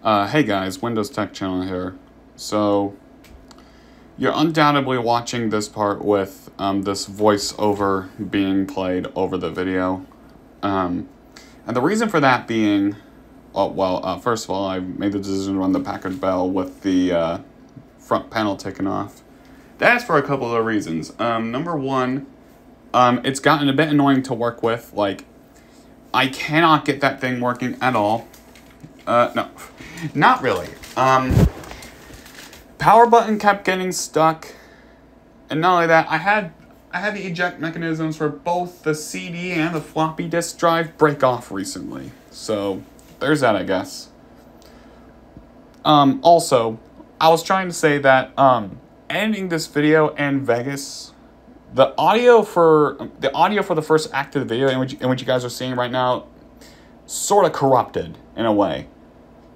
Hey guys, Windows Tech Channel here. So, you're undoubtedly watching this part with this voiceover being played over the video. And the reason for that being, first of all, I made the decision to run the Packard Bell with the front panel taken off. That's for a couple of reasons. Number one, it's gotten a bit annoying to work with. Like, I cannot get that thing working at all. No, not really. Power button kept getting stuck, and not only that, I had the eject mechanisms for both the CD and the floppy disk drive break off recently. So there's that, I guess. Also, I was trying to say that editing this video in Vegas, the audio for the first act of the video in which you guys are seeing right now, sort of corrupted in a way.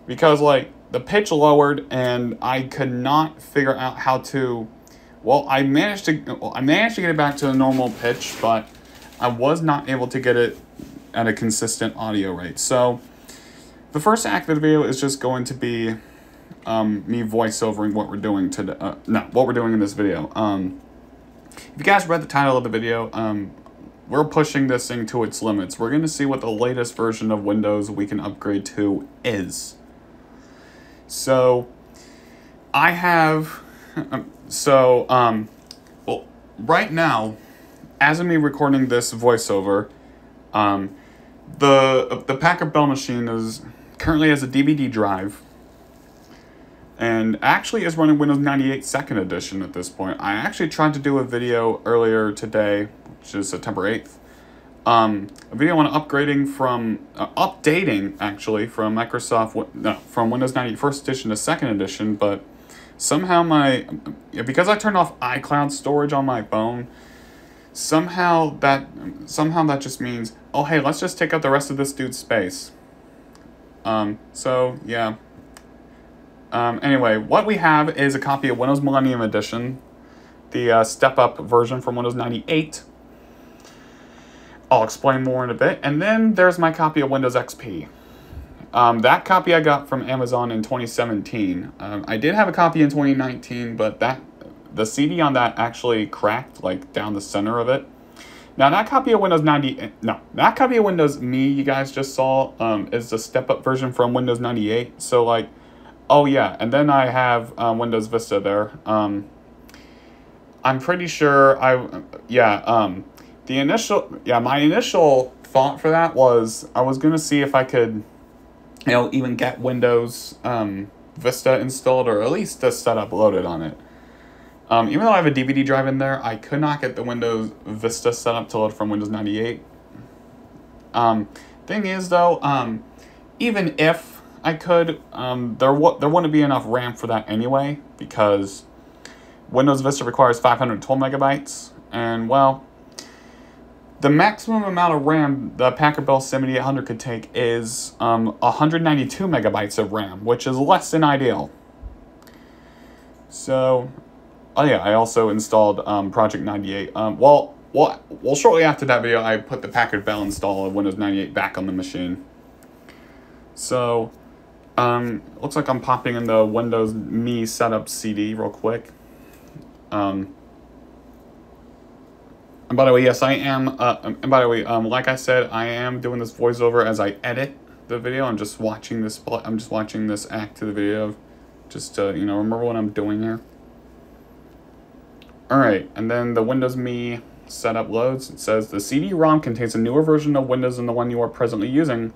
Because, like, the pitch lowered, and I could not figure out how to... Well, I managed to get it back to a normal pitch, but I was not able to get it at a consistent audio rate. So, the first act of the video is just going to be me voiceovering what we're doing today. What we're doing in this video. If you guys read the title of the video, we're pushing this thing to its limits. We're going to see what the latest version of Windows we can upgrade to is. So, I have, well, right now, as of me recording this voiceover, the Packard Bell machine currently has a DVD drive, and actually is running Windows 98 2nd edition at this point. I actually tried to do a video earlier today, which is September 8th, a video on upgrading updating actually from from Windows 98 1st edition to 2nd edition, but somehow because I turned off iCloud storage on my phone, somehow that just means, oh hey, let's just take up the rest of this dude's space. So yeah. Anyway, what we have is a copy of Windows Millennium Edition, the step-up version from Windows 98. I'll explain more in a bit. And then there's my copy of Windows XP. That copy I got from Amazon in 2017. I did have a copy in 2019, but the CD on that actually cracked, like, down the center of it. Now, that copy of Windows that copy of Windows Me you guys just saw is the step-up version from Windows 98. So, like, oh yeah, and then I have Windows Vista there. I'm pretty sure my initial thought for that was I was going to see if I could, even get Windows Vista installed, or at least a setup loaded on it. Even though I have a DVD drive in there, I could not get the Windows Vista setup to load from Windows 98. Thing is, though, even if I could, there wouldn't be enough RAM for that anyway, because Windows Vista requires 512 megabytes, and, well, the maximum amount of RAM the Packard Bell 7800 could take is 192 megabytes of RAM, which is less than ideal. So, oh yeah, I also installed Project 98. Well, shortly after that video, I put the Packard Bell install of Windows 98 back on the machine. So, looks like I'm popping in the Windows Me setup CD real quick. And by the way, yes, I am, like I said, I am doing this voiceover as I edit the video. I'm just watching this act to the video, just to, remember what I'm doing here. Alright, and then the Windows Me setup loads. It says, the CD-ROM contains a newer version of Windows than the one you are presently using.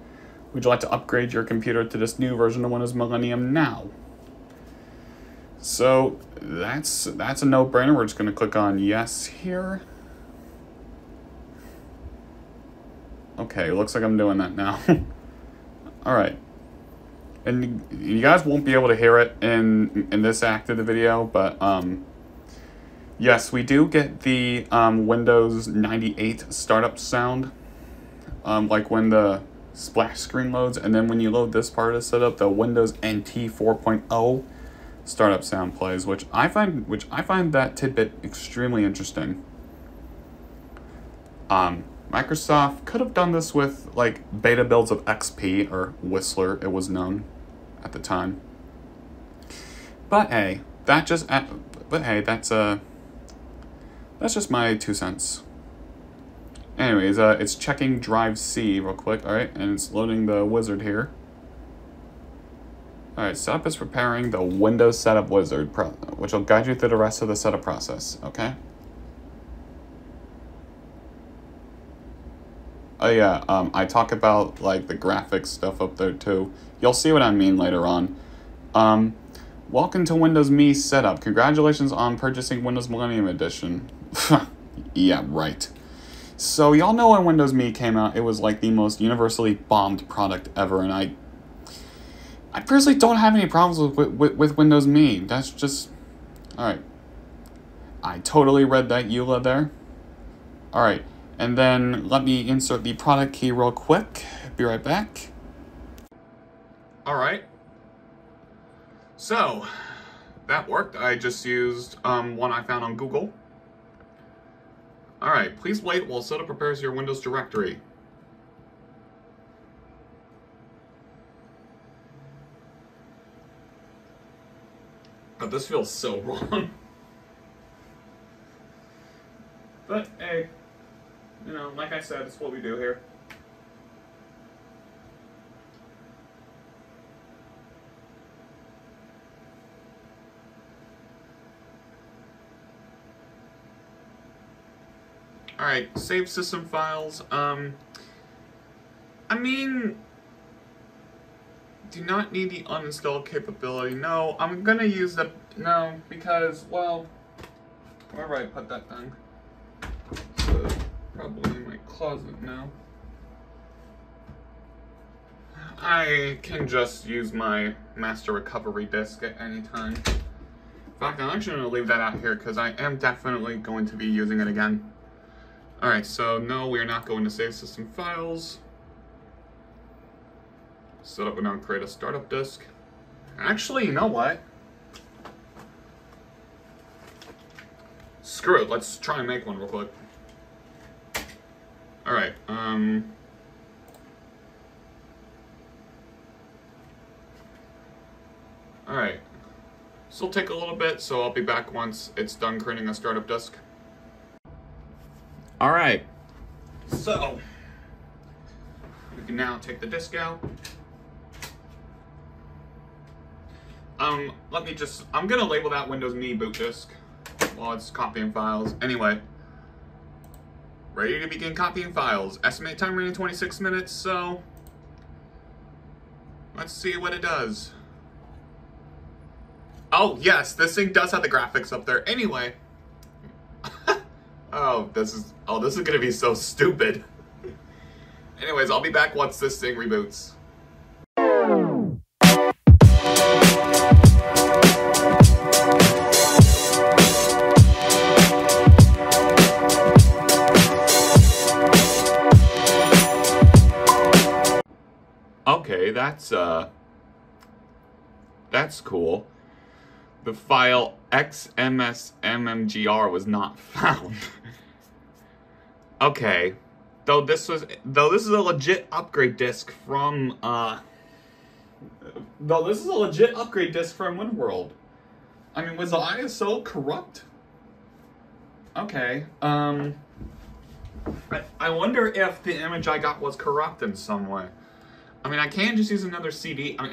Would you like to upgrade your computer to this new version of Windows Millennium now? So, that's a no-brainer. We're just going to click on yes here. Okay, looks like I'm doing that now. Alright. And you guys won't be able to hear it in this act of the video, but yes, we do get the Windows 98 startup sound. Like when the splash screen loads, and then when you load this part of the setup, the Windows NT 4.0 startup sound plays, which I find that tidbit extremely interesting. Microsoft could have done this with, like, beta builds of XP, or Whistler, it was known at the time. But hey, that's just my 2 cents. Anyways, it's checking drive C real quick, alright, and it's loading the wizard here. Alright, setup is preparing the Windows Setup Wizard, which will guide you through the rest of the setup process, okay? Oh yeah, I talk about, like, the graphics stuff up there too. You'll see what I mean later on. Welcome to Windows Me Setup. Congratulations on purchasing Windows Millennium Edition. Yeah, right. So, y'all know when Windows Me came out, it was like the most universally bombed product ever, and I personally don't have any problems with Windows Me. That's just... Alright. I totally read that EULA there. Alright, and then let me insert the product key real quick. Be right back. Alright. So, that worked. I just used one I found on Google. Alright, please wait while setup prepares your Windows directory. But this feels so wrong. But hey, you know, like I said, it's what we do here. Alright, save system files. I mean, do not need the uninstall capability. No, I'm gonna use the, no, because, well, wherever I put that thing. So, probably in my closet now. I can just use my master recovery disk at any time. In fact, I'm actually gonna leave that out here because I am definitely going to be using it again. Alright, so no, we are not going to save system files. Setup will now create a startup disk. Actually, you know what? Screw it, let's try and make one real quick. Alright, Alright. This will take a little bit, so I'll be back once it's done creating a startup disk. Alright, so we can now take the disk out. I'm gonna label that Windows Me boot disk while it's copying files. Anyway, ready to begin copying files. Estimate time remaining 26 minutes, so let's see what it does. Oh yes, this thing does have the graphics up there. Anyway. Oh, this is gonna be so stupid. Anyways, I'll be back once this thing reboots. Okay, that's cool. The file xmsmmgr was not found. Okay, though this is a legit upgrade disk from WinWorld. I mean, was the ISO corrupt? Okay, I wonder if the image I got was corrupt in some way. I mean, I can't just use another CD. I mean,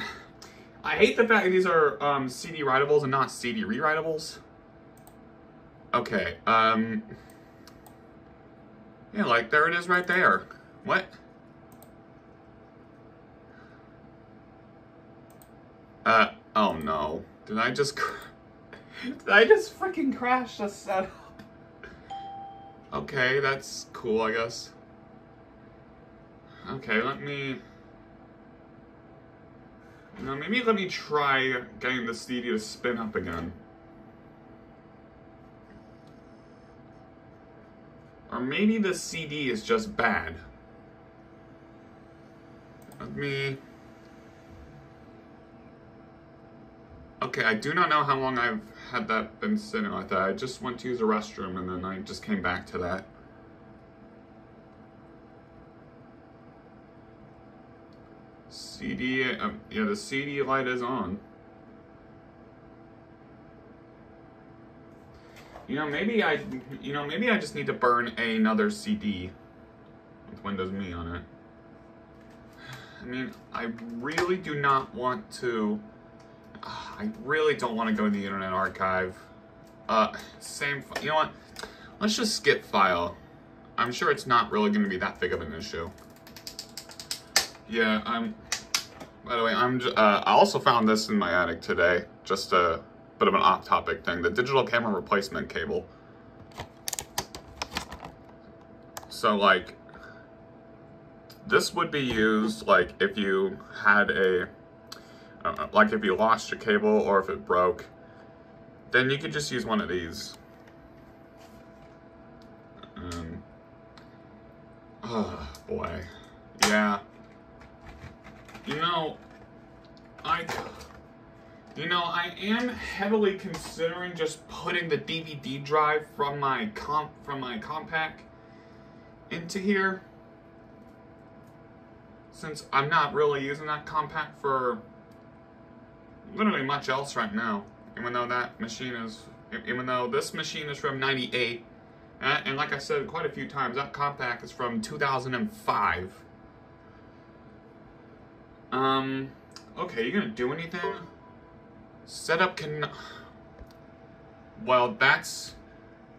I hate the fact that these are CD writables and not CD rewritables. Okay, yeah, like, there it is right there. What? Oh no. Did I just freaking crash the setup? Okay, that's cool, I guess. Okay, maybe let me try getting the CD to spin up again. Or maybe the CD is just bad. Okay, I do not know how long I've had that been sitting like that. I just went to use a restroom and then I just came back to that. CD, yeah, the CD light is on. Maybe I just need to burn another CD with Windows Me on it. I mean, I really do not want to. I really don't want to go to the Internet Archive. Same. You know what? Let's just skip file. I'm sure it's not really going to be that big of an issue. Yeah. By the way, I also found this in my attic today. Just a bit of an off-topic thing. The digital camera replacement cable. So like, this would be used like if you had like if you lost your cable or if it broke, then you could just use one of these. Oh boy, yeah. I am heavily considering just putting the DVD drive from my compact into here, since I'm not really using that compact for literally much else right now. Even though this machine is from '98, and like I said quite a few times, that compact is from 2005. Okay, you gonna do anything? Setup can. Well, that's.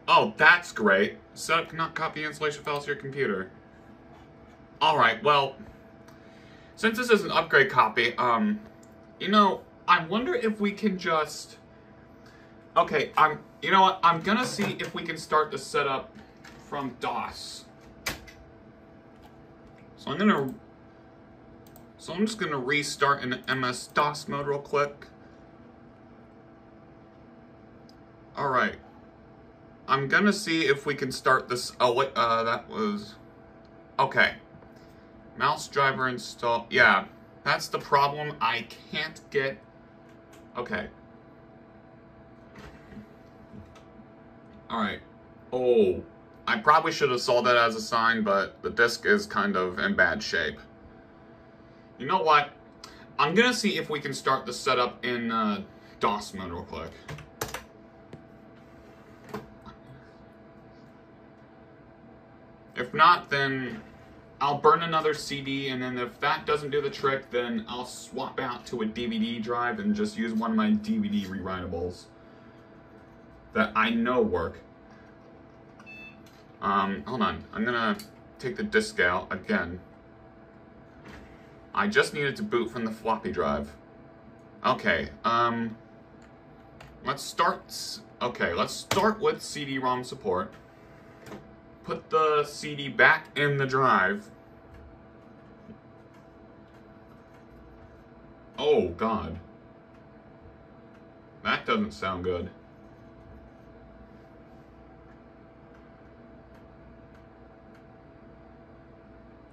Oh, that's great. Setup cannot copy installation files to your computer. Alright, well, since this is an upgrade copy, I wonder if we can just. Okay, you know what? I'm gonna see if we can start the setup from DOS. So I'm just gonna restart in MS-DOS mode real quick. Alright. I'm gonna see if we can start this. Oh wait, that was. Okay. Mouse driver install. Yeah, that's the problem. I can't get. Okay. Alright. Oh. I probably should have saw that as a sign, but the disk is kind of in bad shape. You know what? I'm gonna see if we can start the setup in DOS mode real quick. If not, then I'll burn another CD, and then if that doesn't do the trick, then I'll swap out to a DVD drive and just use one of my DVD rewritables that I know work. Hold on. I'm gonna take the disk out again. I just needed to boot from the floppy drive. Okay, let's start with CD-ROM support. Put the CD back in the drive. Oh, God. That doesn't sound good.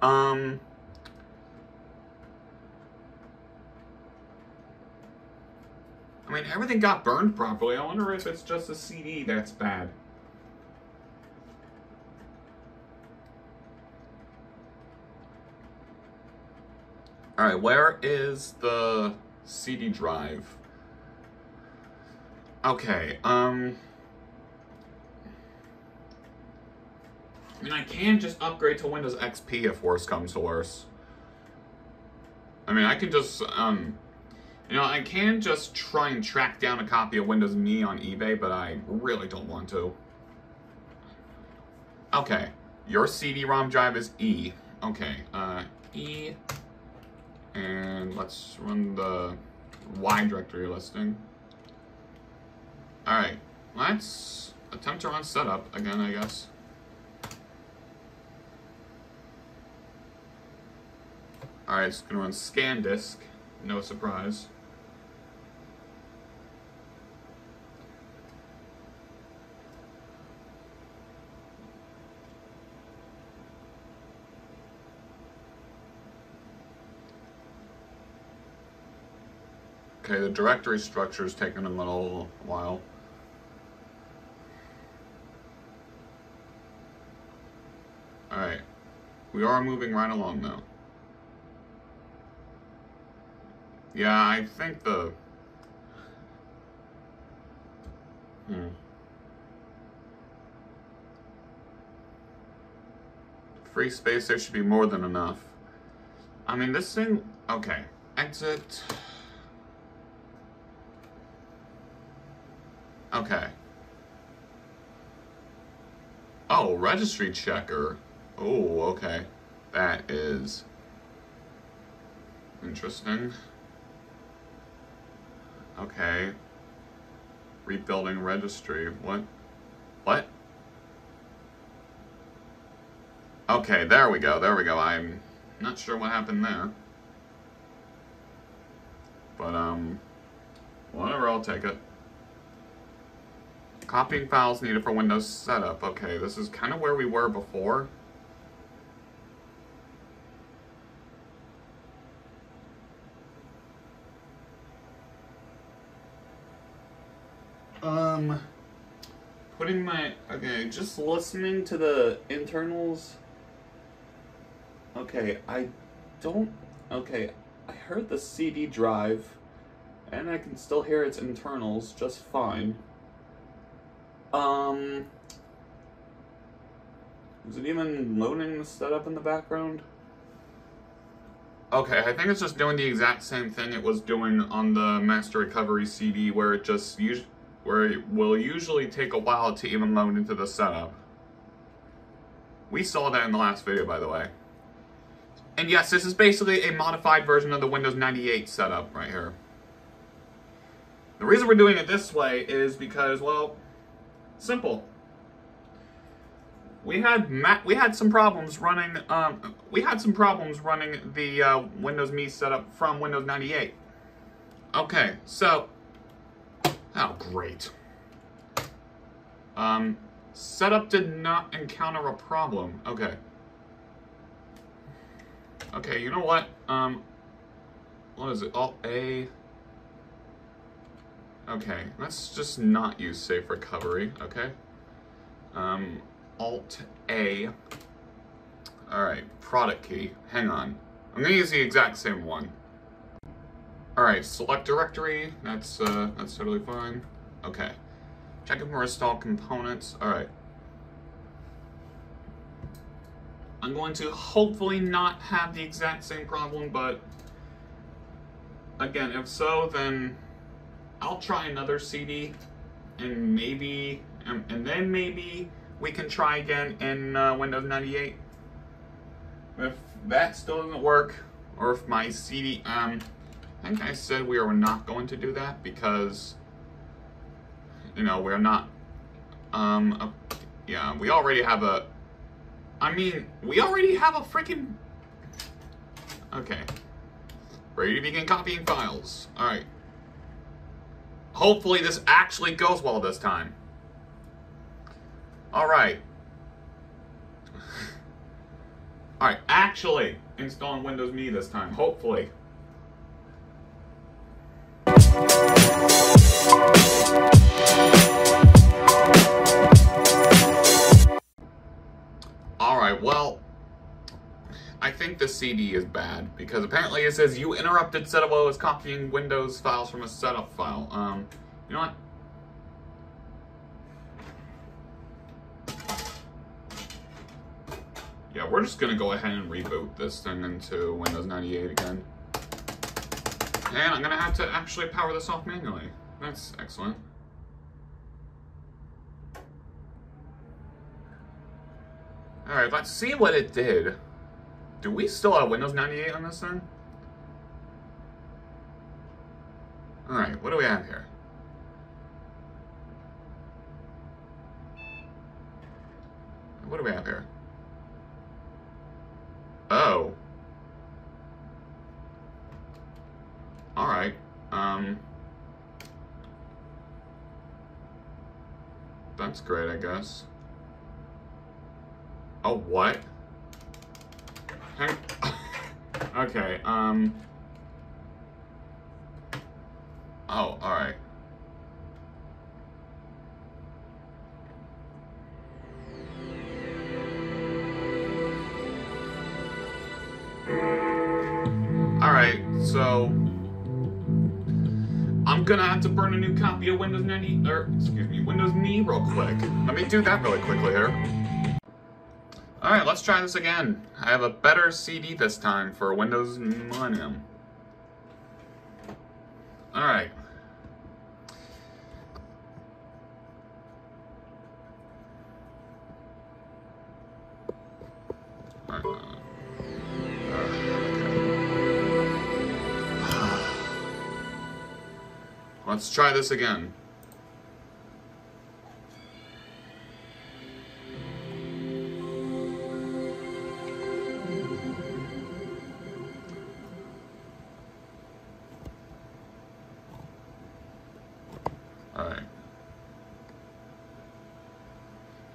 I mean, everything got burned properly. I wonder if it's just a CD that's bad. Alright, where is the CD drive? Okay, I mean, I can just upgrade to Windows XP if worse comes to worse. I mean, I can just, I can just try and track down a copy of Windows Me on eBay, but I really don't want to. Okay, your CD-ROM drive is E. Okay, E, and let's run the Y directory listing. Alright, let's attempt to run setup again, I guess. Alright, it's gonna run scan disk, no surprise. Okay, the directory structure is taking a little while. Alright, we are moving right along though. Yeah, I think the... Free space there should be more than enough. I mean, this thing... Okay. Exit. Okay. Oh, registry checker. Oh, okay. That is interesting. Okay. Rebuilding registry. What? What? Okay, there we go. There we go. I'm not sure what happened there. But, whatever, I'll take it. Copying files needed for Windows setup. Okay, this is kind of where we were before. Putting my... Okay, just listening to the internals. Okay, I don't... Okay, I heard the CD drive, and I can still hear its internals just fine. Is it even loading the setup in the background? Okay, I think it's just doing the exact same thing it was doing on the Master Recovery CD, where it just where it will usually take a while to even load into the setup. We saw that in the last video, by the way. And yes, this is basically a modified version of the Windows 98 setup right here. The reason we're doing it this way is because, well, simple. We had some problems running the Windows Me setup from Windows 98. Okay, so oh great. Setup did not encounter a problem. Okay. Okay, you know what? What is it? Alt A. Okay, let's just not use Safe Recovery, okay? Alt A. Alright, product key. Hang on. I'm gonna use the exact same one. Alright, select directory. That's totally fine. Okay. Checking for installed components. Alright. I'm going to hopefully not have the exact same problem, but again, if so, then I'll try another CD, and maybe, and then maybe we can try again in Windows 98. If that still doesn't work, or if my CD, I think I said we are not going to do that because, you know, we're not, yeah, we already have a, we already have a freaking... Okay. Ready to begin copying files. Alright. Hopefully this actually goes well this time. Alright. Alright, actually installing Windows Me this time. Hopefully. Alright, well, I think the CD is bad, because apparently it says you interrupted setup while it was copying Windows files from a setup file. You know what? Yeah, we're just gonna go ahead and reboot this thing into Windows 98 again. And I'm gonna have to actually power this off manually. That's excellent. Alright, let's see what it did. Do we still have Windows 98 on this thing? Alright, what do we have here? What do we have here? Oh. Alright, that's great, I guess. Oh, what? Okay, oh, alright. Alright, so I'm gonna have to burn a new copy of Windows 90, or excuse me, Windows Me real quick. Let me do that really quickly here. Alright, let's try this again. I have a better CD this time for Windows Millennium. Alright. Let's try this again.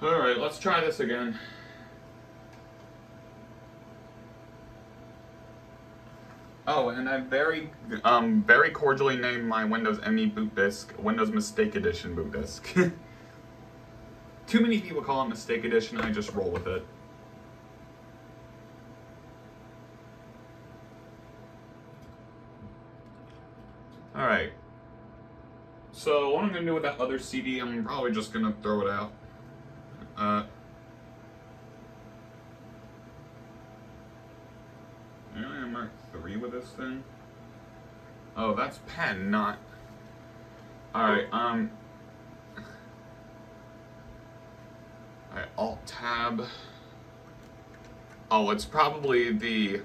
Alright, let's try this again. Oh, and I very cordially named my Windows ME boot disk Windows Mistake Edition boot disk. Too many people call it Mistake Edition, I just roll with it. Alright. So, what I'm going to do with that other CD, I'm probably just going to throw it out. I'm Mark 3 with this thing. Oh, that's pen, not... Alright, Alright, Alt-Tab. Oh, it's probably the...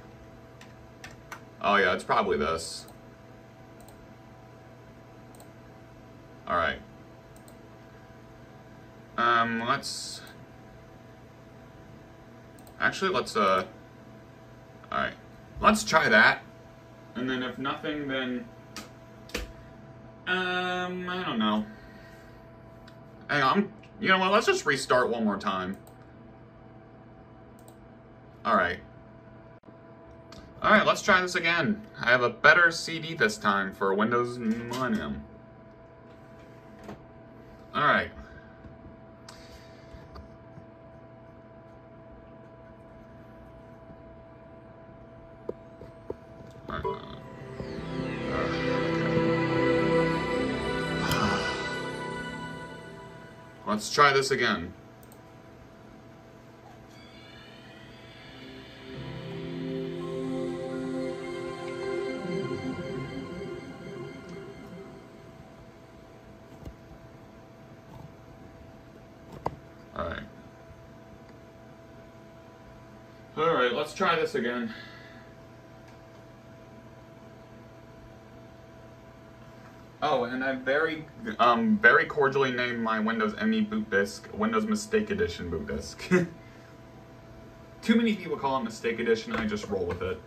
Oh yeah, it's probably this. Alright. Let's... Actually, let's, Alright. Let's try that. And then if nothing, then... I don't know. Hang on, you know what, let's just restart one more time. Alright. Alright, let's try this again. I have a better CD this time for Windows Millennium. Alright. Let's try this again. Alright. Alright, let's try this again. Oh, and I very cordially named my Windows ME boot disk Windows Mistake Edition boot disk. Too many people call it Mistake Edition, I just roll with it.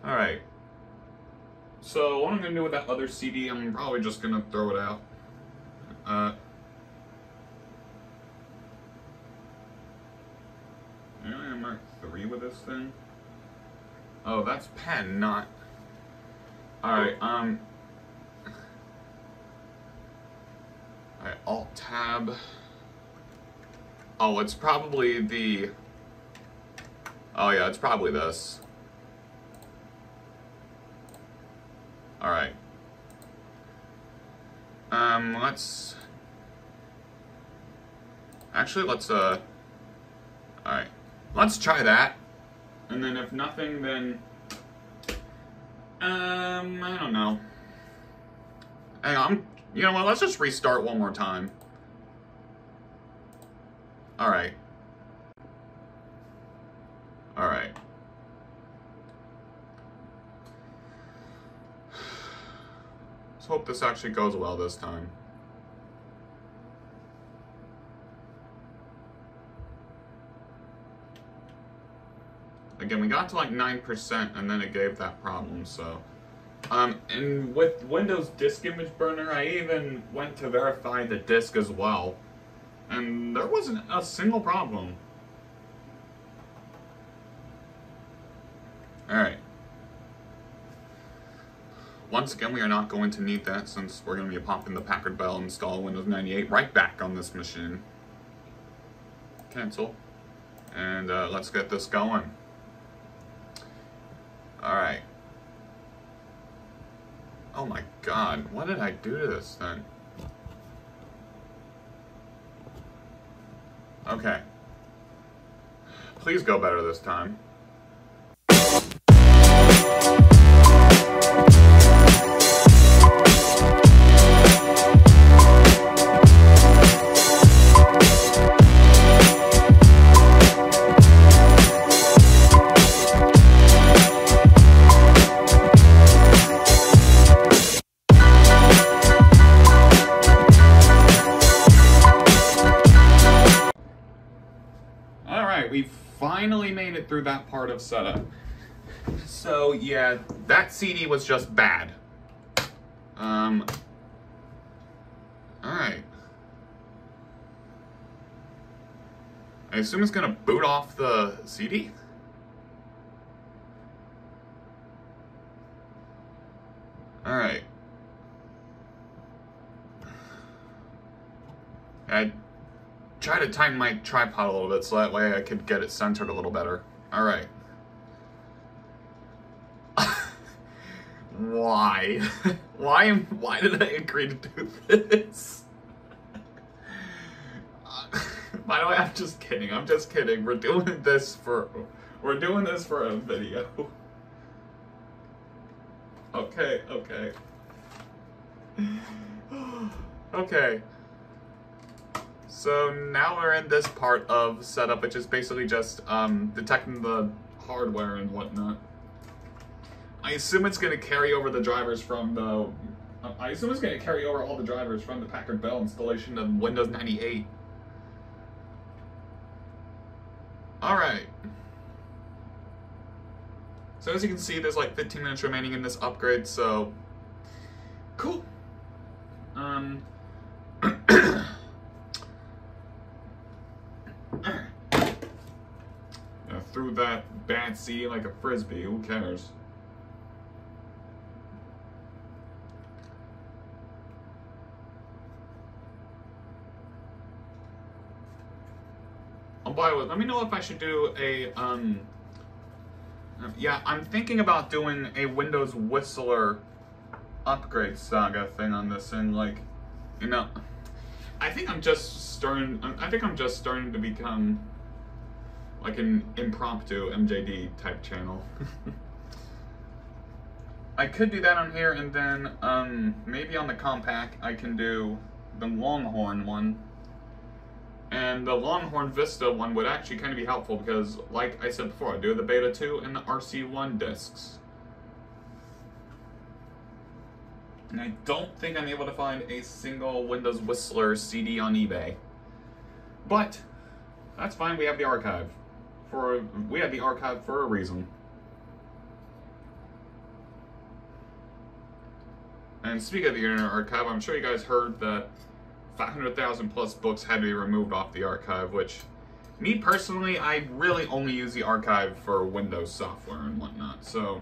Alright. So, what I'm going to do with that other CD, I'm probably just going to throw it out. I'm Mark 3 with this thing. Oh, that's pen, not... Alright, Alright, Alt-Tab. Oh, it's probably the... Oh yeah, it's probably this. Alright. Let's... Actually, let's, Alright. Let's try that. And then if nothing, then... I don't know. Hang on, you know what, let's just restart one more time. Alright. Alright. Let's hope this actually goes well this time. Again, we got to like 9% and then it gave that problem, so. And with Windows Disk Image Burner, I even went to verify the disk as well. And there wasn't a single problem. Alright. Once again, we are not going to need that since we're going to be popping the Packard Bell and install Windows 98 right back on this machine. Cancel. And let's get this going. Alright. Oh my god, what did I do to this thing? Okay. Please go better this time. We finally made it through that part of setup. So yeah, that CD was just bad. Alright. I assume it's gonna boot off the CD? Alright. I try to tighten my tripod a little bit so that way I could get it centered a little better. Alright. Why? Why did I agree to do this? By the way, I'm just kidding. I'm just kidding. We're doing this for a video. Okay. Okay. So now we're in this part of setup, which is basically just detecting the hardware and whatnot. I assume it's going to carry over the drivers from the... I assume it's going to carry over all the drivers from the Packard Bell installation of Windows 98. Alright. So as you can see, there's like 15 minutes remaining in this upgrade, so... Cool. Threw that bad CD like a frisbee, who cares? Oh, by the way, let me know if I should do a, yeah, I'm thinking about doing a Windows Whistler upgrade saga thing on this, and like, you know, I think I'm just starting to become like an impromptu MJD type channel. I could do that on here, and then maybe on the Compact I can do the Longhorn one. And the Longhorn Vista one would actually kind of be helpful because, like I said before, I do the Beta 2 and the RC1 discs. And I don't think I'm able to find a single Windows Whistler CD on eBay. But that's fine, we have the archive. We have the archive for a reason. And speaking of the Internet Archive, I'm sure you guys heard that 500,000 plus books had to be removed off the archive, which, me personally, I really only use the archive for Windows software and whatnot, so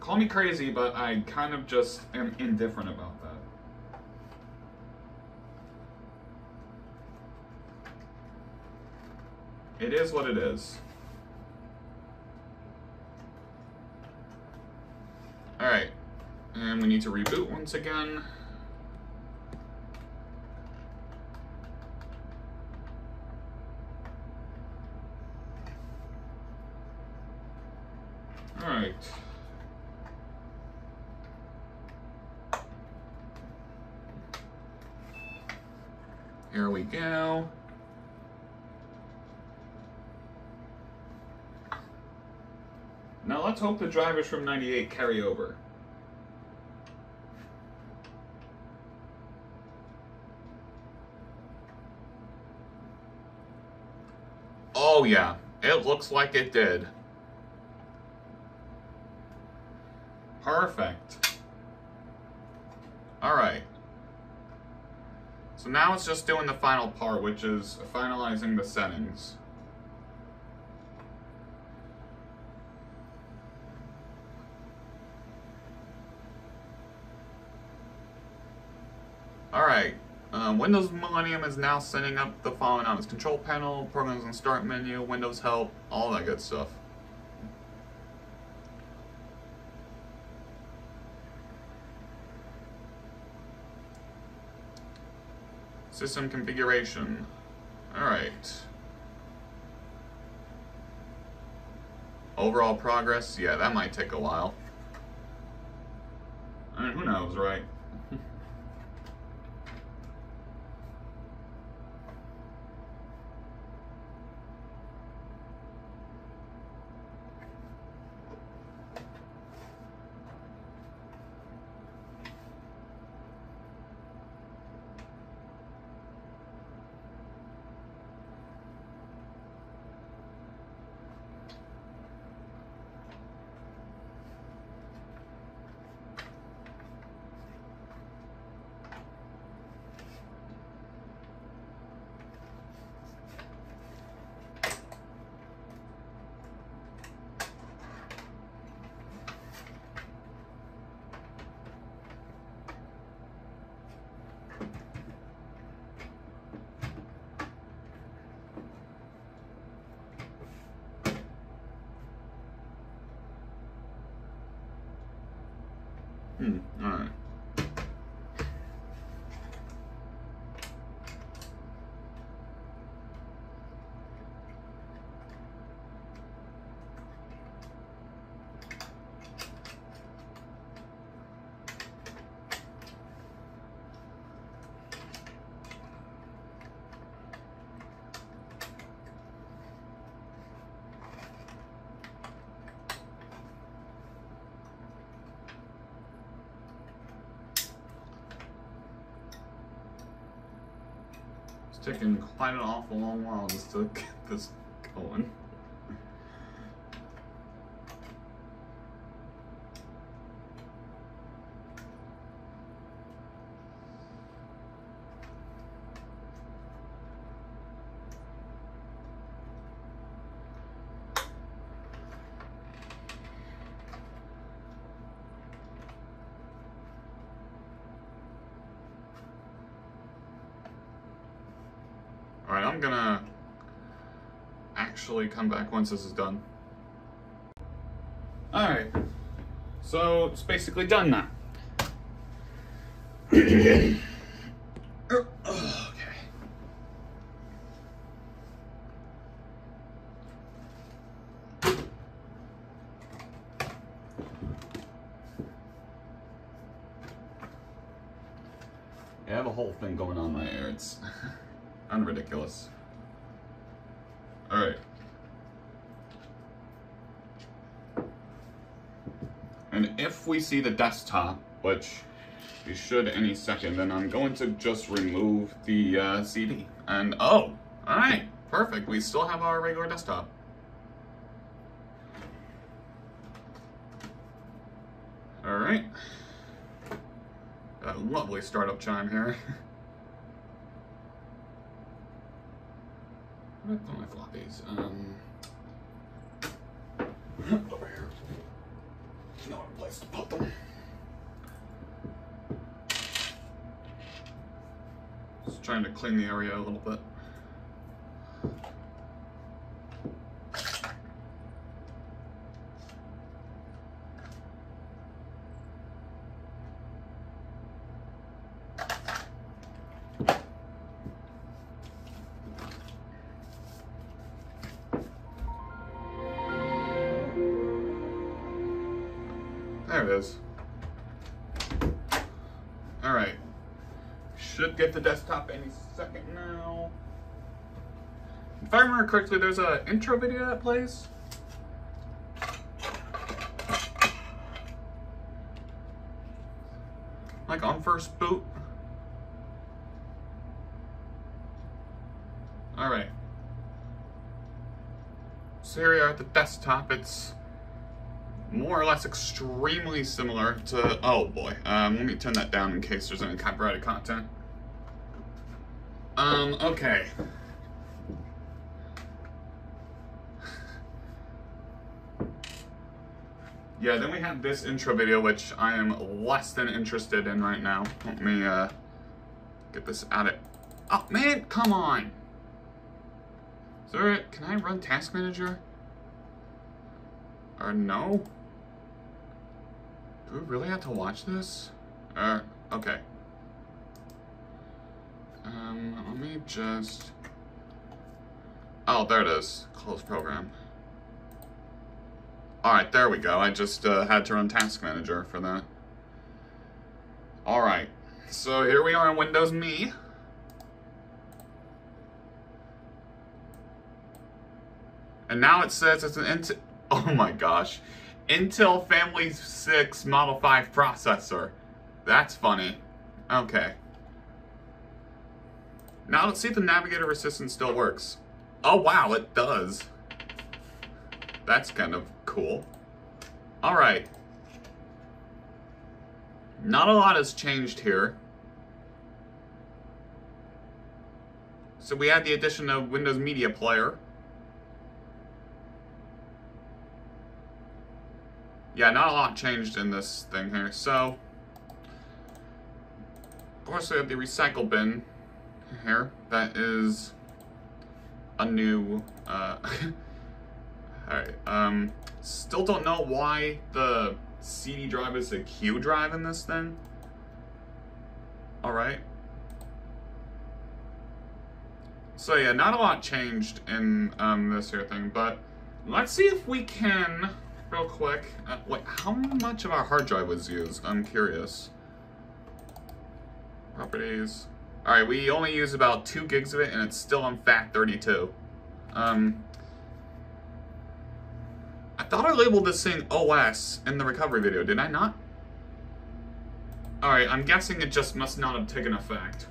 call me crazy, but I kind of just am indifferent about that. It is what it is. Alright, and we need to reboot once again. Alright. Here we go. Now let's hope the drivers from 98 carry over. Oh yeah, it looks like it did. Perfect. Alright. So now it's just doing the final part, which is finalizing the settings. Alright, Windows Millennium is now setting up the following on its control panel, programs and start menu, Windows help, all that good stuff. System configuration. Alright. Overall progress, yeah, that might take a while. I mean, who knows, right? Alright. It's taking quite an awful long while just to get this going. Alright, I'm gonna actually come back once this is done. Alright, so it's basically done now. Okay. I have a whole thing going on right here. It's unridiculous. Alright. And if we see the desktop, which we should any second, then I'm going to just remove the CD. And oh, alright, perfect. We still have our regular desktop. Alright. A lovely startup chime here. Where did I put my floppies? Over here. No other place to put them. Just trying to clean the area a little bit. There it is. Alright. Should get the desktop any second now. If I remember correctly, there's an intro video that plays. Like on first boot. Alright. So here we are at the desktop. It's more or less extremely similar to, oh boy, let me turn that down in case there's any copyrighted content. Okay. Yeah, then we have this intro video, which I am less than interested in right now. Let me, get this out of, oh man, come on! Is there a, can I run Task Manager? Or no? Do we really have to watch this? Okay. Let me just... Oh, there it is. Close program. Alright, there we go. I just had to run Task Manager for that. Alright, so here we are in Windows Me. And now it says it's an Intel... Oh my gosh. Intel Family 6 Model 5 processor. That's funny. Okay. Now let's see if the Navigator Assistant still works. Oh wow, it does. That's kind of cool. Alright. Not a lot has changed here. So we had the addition of Windows Media Player. Yeah, not a lot changed in this thing here. So, of course we have the recycle bin here. That is a new, alright, still don't know why the CD drive is a Q drive in this thing. Alright. So yeah, not a lot changed in this here thing, but let's see if we can, real quick, wait, how much of our hard drive was used? I'm curious. Properties. Alright, we only use about 2 gigs of it, and it's still on FAT32. I thought I labeled this thing OS in the recovery video, did I not? Alright, I'm guessing it just must not have taken effect.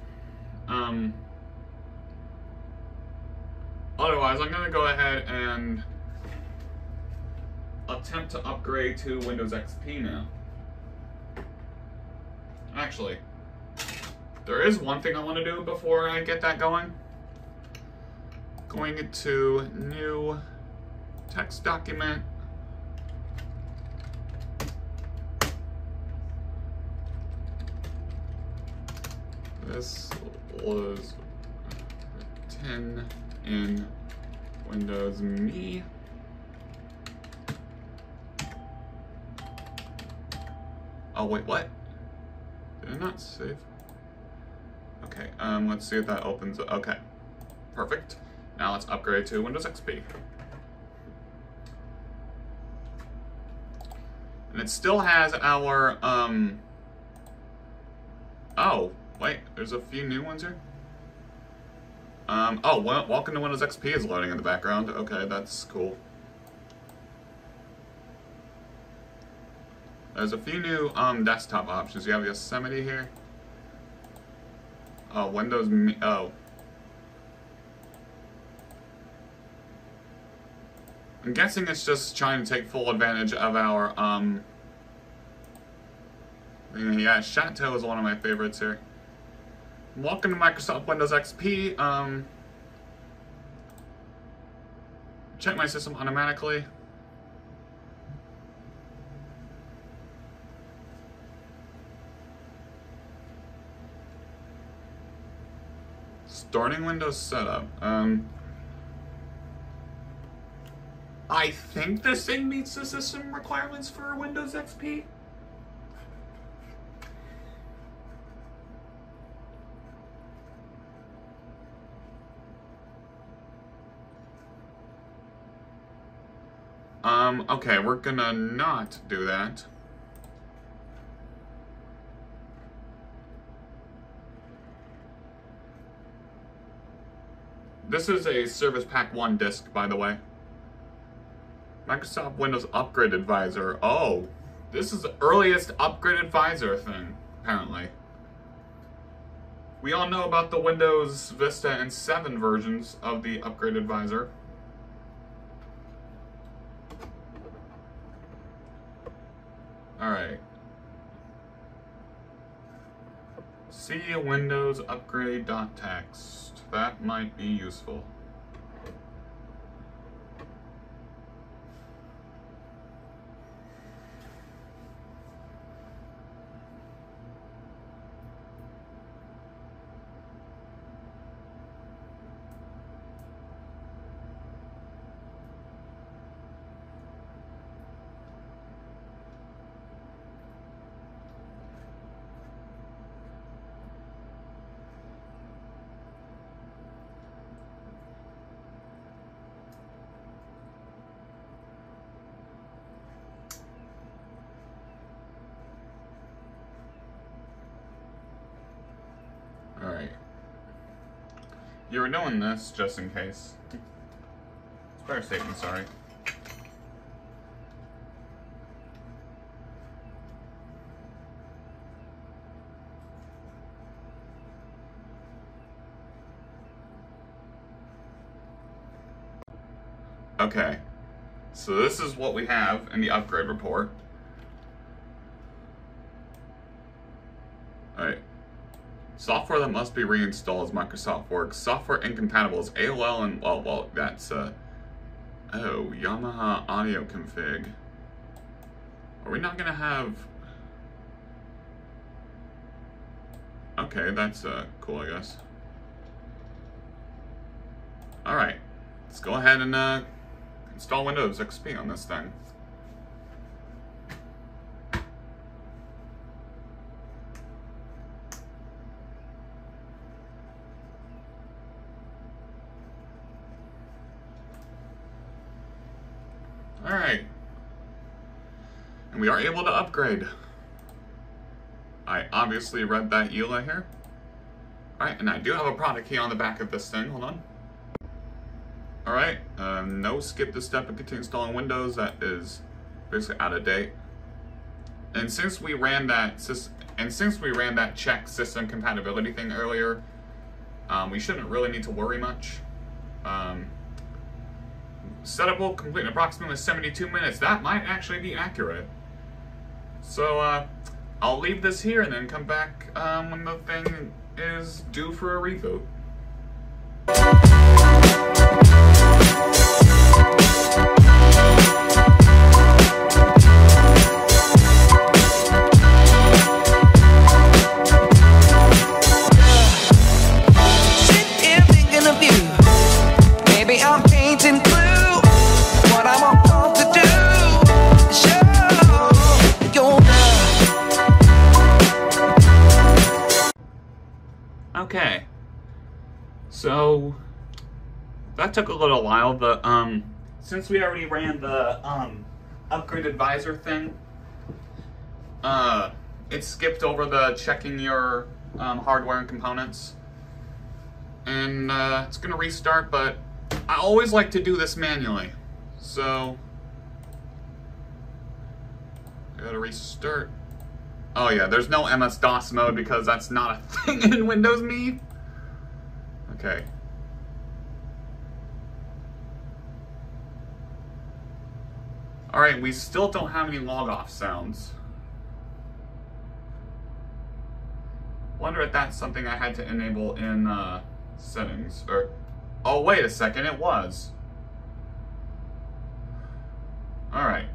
Otherwise, I'm gonna go ahead and attempt to upgrade to Windows XP now. Actually, there is one thing I want to do before I get that going. Going into new text document. This was 10 in Windows Me. Oh wait, what? Did it not save? Okay, let's see if that opens. Okay, perfect. Now let's upgrade to Windows XP. And it still has our, oh, wait, there's a few new ones here. Oh, well, Welcome to Windows XP is loading in the background. Okay, that's cool. There's a few new, desktop options. You have Yosemite here. Oh, Windows Me, oh. I'm guessing it's just trying to take full advantage of our, yeah, Chateau is one of my favorites here. Welcome to Microsoft Windows XP. Check my system automatically. Starting Windows setup. I think this thing meets the system requirements for Windows XP. Okay, we're gonna not do that. This is a Service Pack 1 disk, by the way. Microsoft Windows Upgrade Advisor. Oh, this is the earliest Upgrade Advisor thing, apparently. We all know about the Windows Vista and 7 versions of the Upgrade Advisor. Alright. See Windows Upgrade.txt. That might be useful. You were doing this just in case. It's better safe than sorry. Okay, so this is what we have in the upgrade report. Alright. Software that must be reinstalled is Microsoft Works. Software incompatible is AOL and, well, that's, Yamaha audio config. Are we not gonna have... Okay, that's, cool, I guess. Alright, let's go ahead and, install Windows XP on this thing. Alright. And we are able to upgrade. I obviously read that EULA here. Alright, and I do have a product key on the back of this thing. Hold on. Alright, no skip this step and continue installing Windows. That is basically out of date. And since we ran that check system compatibility thing earlier, we shouldn't really need to worry much. Setup will complete in approximately 72 minutes. That might actually be accurate. So, I'll leave this here and then come back when the thing is due for a reboot. Okay, so that took a little while, but since we already ran the upgrade advisor thing, it skipped over the checking your hardware and components, and it's gonna restart, but I always like to do this manually, so I gotta restart. Oh yeah, there's no MS-DOS mode because that's not a thing in Windows Me. Okay. Alright, we still don't have any log-off sounds. Wonder if that's something I had to enable in settings, or... Oh, wait a second, it was. Alright.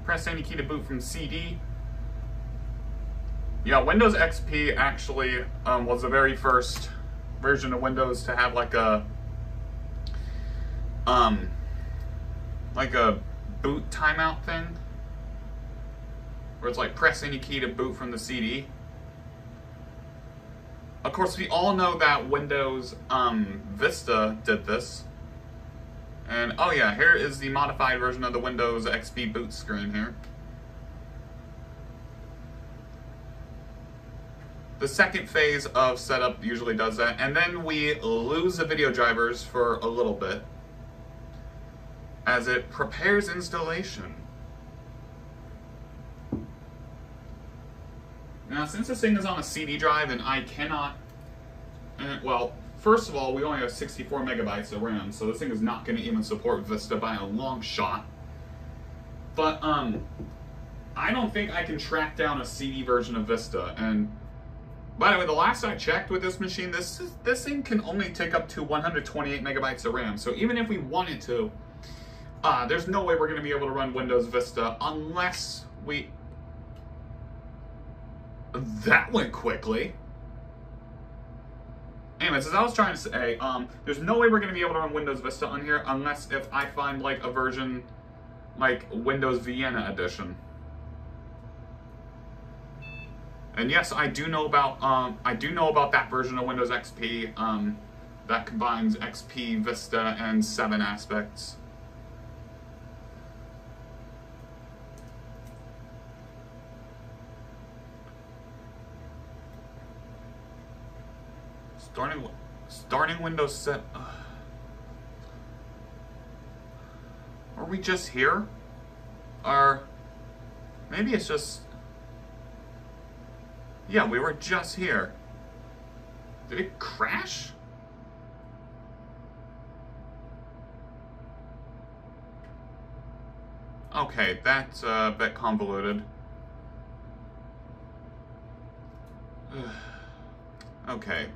Press any key to boot from CD. Yeah, Windows XP actually was the very first version of Windows to have like a boot timeout thing, where it's like press any key to boot from the CD. Of course, we all know that Windows Vista did this. And, oh yeah, here is the modified version of the Windows XP boot screen here. The second phase of setup usually does that, and then we lose the video drivers for a little bit as it prepares installation. Now, since this thing is on a CD drive and I cannot, well, first of all, we only have 64 megabytes of RAM, so this thing is not going to even support Vista by a long shot. But, I don't think I can track down a CD version of Vista. And, by the way, the last I checked with this machine, this thing can only take up to 128 megabytes of RAM. So even if we wanted to, there's no way we're going to be able to run Windows Vista unless we... That went quickly. Anyways, as I was trying to say, there's no way we're going to be able to run Windows Vista on here unless if I find, like, a version like Windows Vienna Edition. And yes, I do know about that version of Windows XP that combines XP, Vista, and 7 aspects. Starting Windows set. Are we just here? Or maybe it's just. Yeah, we were just here. Did it crash? Okay, that's a bit convoluted. Okay.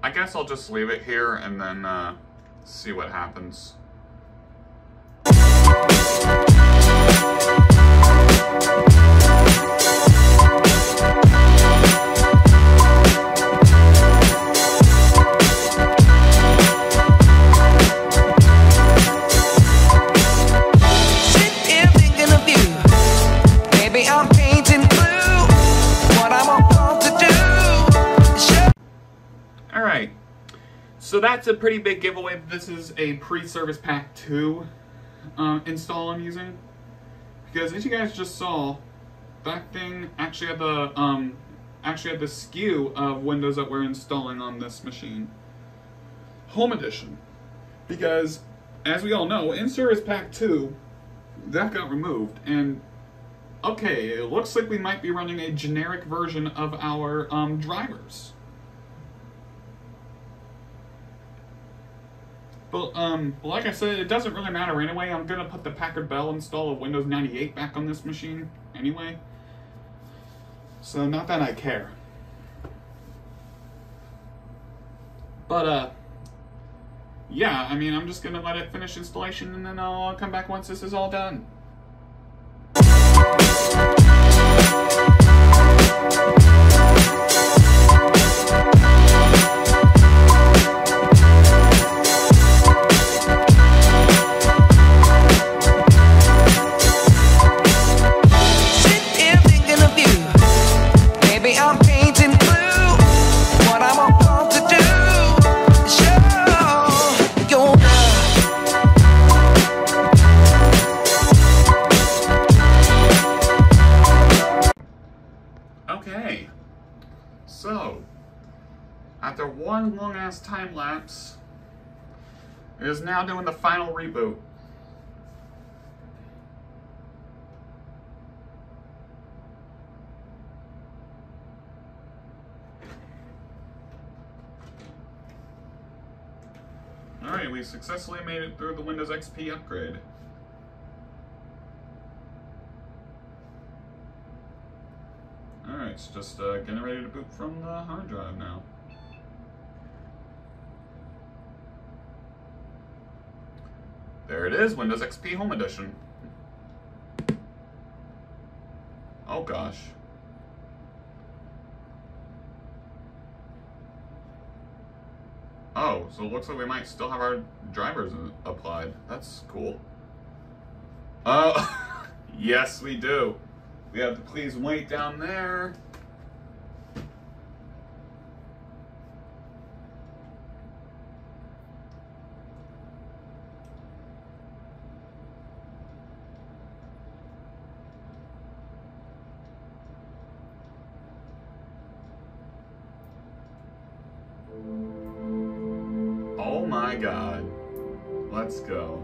I guess I'll just leave it here and then see what happens. Alright, so that's a pretty big giveaway. This is a pre-Service Pack 2 install I'm using. Because as you guys just saw, that thing actually had the SKU of Windows that we're installing on this machine. Home Edition. Because, as we all know, in Service Pack 2, that got removed, and okay, it looks like we might be running a generic version of our drivers. But like I said, it doesn't really matter anyway. I'm gonna put the Packard Bell install of Windows 98 back on this machine anyway. So not that I care. But yeah, I mean, I'm just gonna let it finish installation and then I'll come back once this is all done. Okay, so after one long ass time lapse, it is now doing the final reboot. Alright, we successfully made it through the Windows XP upgrade. Alright, it's just getting ready to boot from the hard drive now. There it is, Windows XP Home Edition. Oh gosh. Oh, so it looks like we might still have our drivers applied. That's cool. Oh, yes we do. We have the please wait down there. Oh my God. Let's go.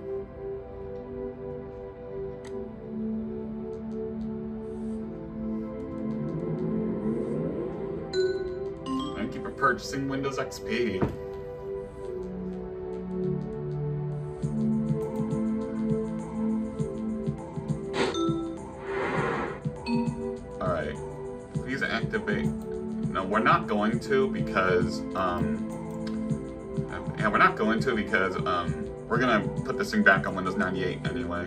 Thank you for purchasing Windows XP. Alright. Please activate. No, we're not going to because, yeah, we're not going to because, we're gonna put this thing back on Windows 98 anyway.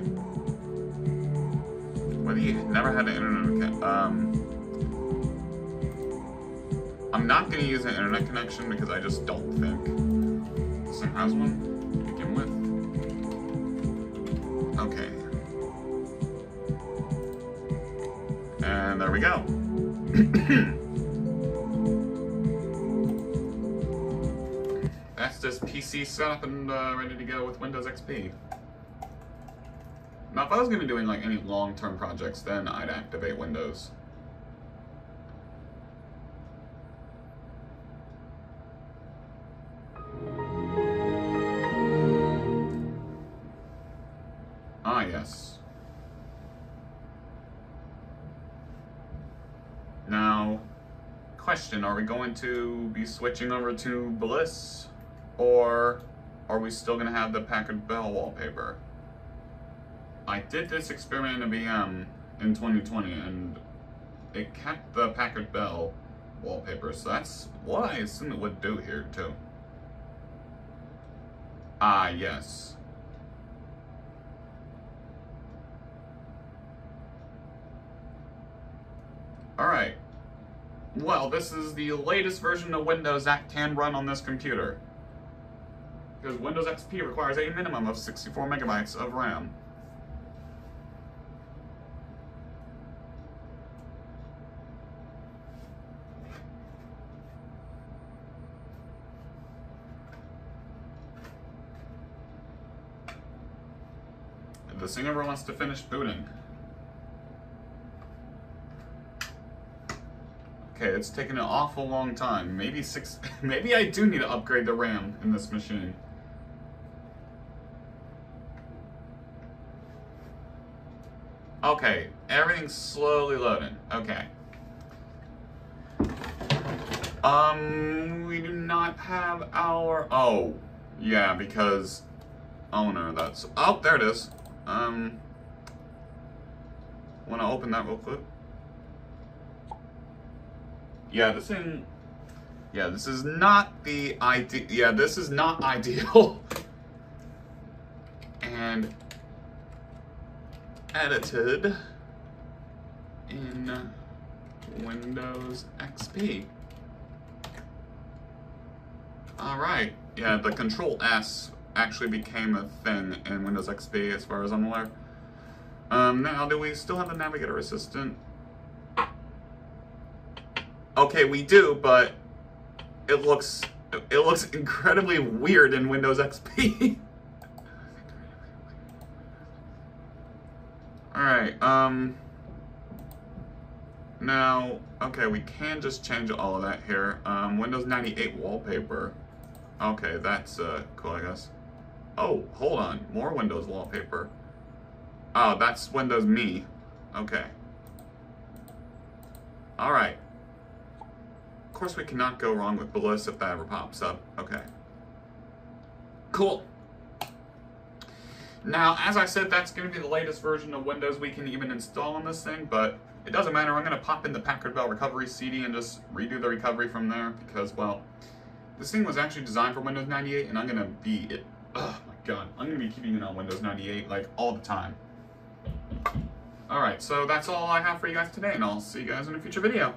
Whether you never had an internet I'm not gonna use an internet connection because I just don't think this thing has one to begin with. Okay. And there we go. That's this PC set up and ready to go with Windows XP. Now, if I was going to be doing like any long-term projects, then I'd activate Windows. yes. Now, question, are we going to be switching over to Bliss, or are we still going to have the Packard Bell wallpaper? I did this experiment in a VM in 2020, and it kept the Packard Bell wallpaper, so that's what I assume it would do here, too. Ah, yes. Alright. Well, this is the latest version of Windows that can run on this computer. Because Windows XP requires a minimum of 64 megabytes of RAM. The thing ever wants to finish booting. Okay, it's taken an awful long time. Maybe I do need to upgrade the RAM in this machine. Okay, everything's slowly loading. Okay. We do not have our... Oh, yeah, because... Oh no, that's... Oh, there it is. Want to open that real quick? Yeah, this thing... Yeah, this is not the ideal... Yeah, this is not ideal. And... edited in Windows XP. Alright, yeah, the Control S actually became a thing in Windows XP as far as I'm aware. Now, do we still have the Navigator Assistant? Okay, we do, but it looks incredibly weird in Windows XP. Alright, now, okay, we can just change all of that here. Windows 98 wallpaper. Okay, that's cool, I guess. Oh, hold on, more Windows wallpaper. Oh, that's Windows Me. Okay. Alright. Of course we cannot go wrong with Bliss if that ever pops up. Okay. Cool. Now, as I said, that's going to be the latest version of Windows we can even install on this thing, but it doesn't matter. I'm going to pop in the Packard Bell recovery CD and just redo the recovery from there because, well, this thing was actually designed for Windows 98, and I'm going to be it. Oh my god. I'm going to be keeping it on Windows 98, like, all the time. Alright, so that's all I have for you guys today, and I'll see you guys in a future video.